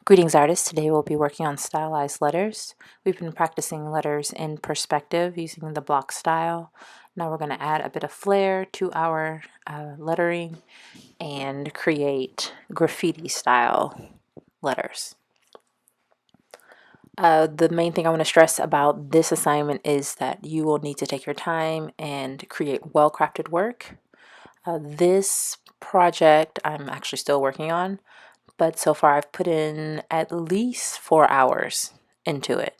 Greetings artists, today we'll be working on stylized letters. We've been practicing letters in perspective using the block style. Now we're going to add a bit of flair to our lettering and create graffiti style letters. The main thing I want to stress about this assignment is that you will need to take your time and create well-crafted work. This project I'm actually still working on, but so far I've put in at least 4 hours into it.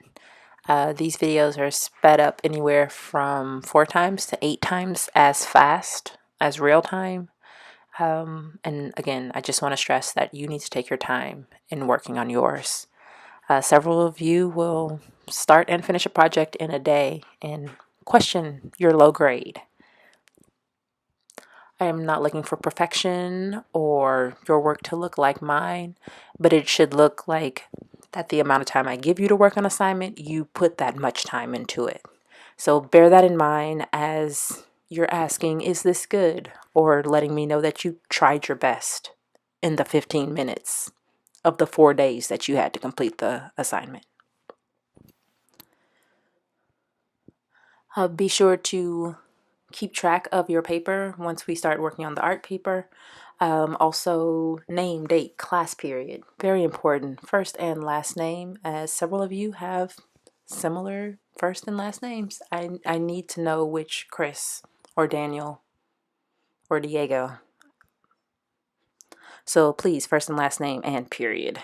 These videos are sped up anywhere from 4 times to 8 times as fast as real time. And again, I just want to stress that you need to take your time in working on yours. Several of you will start and finish a project in a day and question your low grade. I am not looking for perfection or your work to look like mine, but it should look like that the amount of time I give you to work on assignment, you put that much time into it. So bear that in mind as you're asking, is this good? Or letting me know that you tried your best in the 15 minutes of the 4 days that you had to complete the assignment. Be sure to keep track of your paper once we start working on the art paper. Also, name, date, class period. Very important. First and last name, as several of you have similar first and last names. I need to know which Chris or Daniel or Diego. So please, first and last name and period.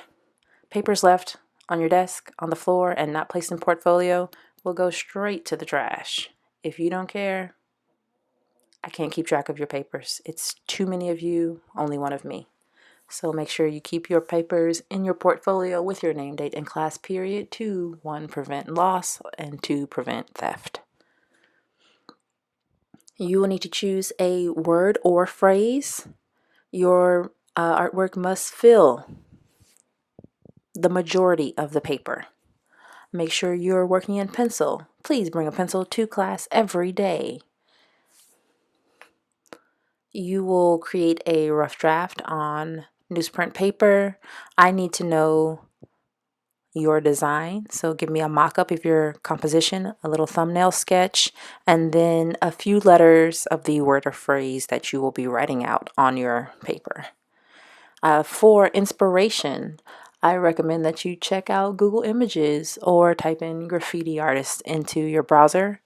Papers left on your desk, on the floor, and not placed in portfolio will go straight to the trash. If you don't care, I can't keep track of your papers. It's too many of you, only one of me. So make sure you keep your papers in your portfolio with your name, date, and class period to 1, prevent loss, and 2, prevent theft. You will need to choose a word or phrase. Your artwork must fill the majority of the paper. Make sure you're working in pencil. Please bring a pencil to class every day. You will create a rough draft on newsprint paper. I need to know your design, so give me a mock-up of your composition, a little thumbnail sketch, and then a few letters of the word or phrase that you will be writing out on your paper. For inspiration, I recommend that you check out Google Images or type in graffiti artist into your browser.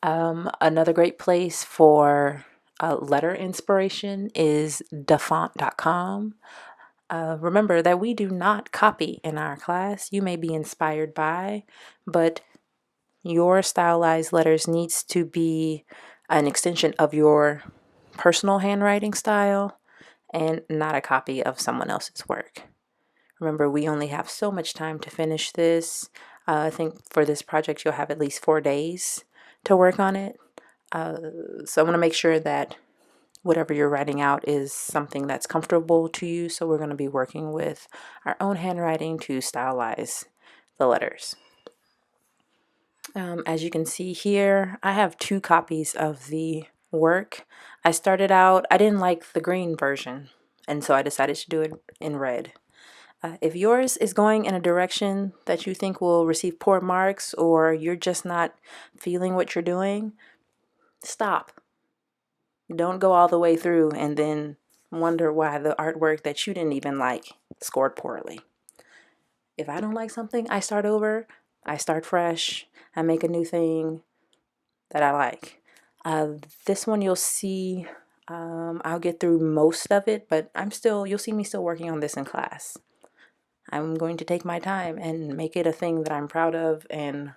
Another great place for letter inspiration is dafont.com. Remember that we do not copy in our class. You may be inspired by, but your stylized letters needs to be an extension of your personal handwriting style and not a copy of someone else's work. Remember, we only have so much time to finish this. I think for this project, you'll have at least 4 days to work on it. So I want to make sure that whatever you're writing out is something that's comfortable to you. So we're going to be working with our own handwriting to stylize the letters. As you can see here, I have 2 copies of the work. I started out, I didn't like the green version, and so I decided to do it in red. If yours is going in a direction that you think will receive poor marks, or you're just not feeling what you're doing, stop. Don't go all the way through and then wonder why the artwork that you didn't even like scored poorly. If I don't like something, I start over, I start fresh, I make a new thing that I like. This one you'll see, I'll get through most of it, but you'll see me still working on this in class. I'm going to take my time and make it a thing that I'm proud of and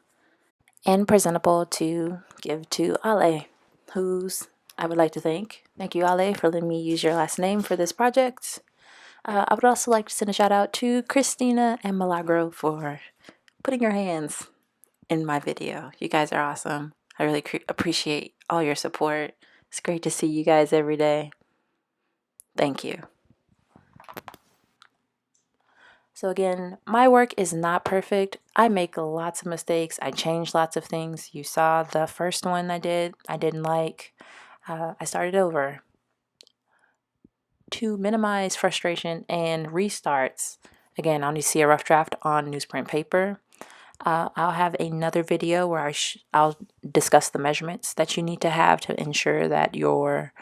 presentable to give to Ale, who's I would like to thank. Thank you, Ale, for letting me use your last name for this project. I would also like to send a shout out to Christina and Milagro for putting your hands in my video. You guys are awesome. I really appreciate all your support. It's great to see you guys every day. Thank you. So again, my work is not perfect. I make lots of mistakes. I change lots of things. You saw the first one I didn't like. I started over. To minimize frustration and restarts, Again, I'll need to see a rough draft on newsprint paper. I'll have another video where I'll discuss the measurements that you need to have to ensure that your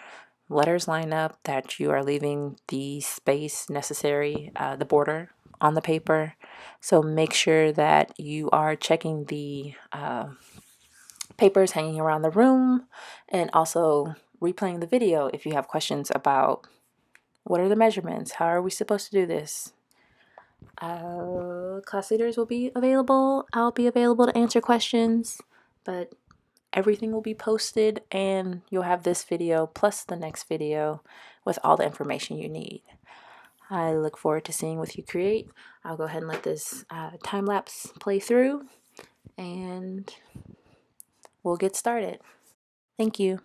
letters line up, that you are leaving the space necessary, the border on the paper. So make sure that you are checking the papers hanging around the room, and also replaying the video if you have questions about what are the measurements, how are we supposed to do this. Class leaders will be available. I'll be available to answer questions, but everything will be posted, and you'll have this video plus the next video with all the information you need. I look forward to seeing what you create. I'll go ahead and let this time lapse play through, and we'll get started. Thank you.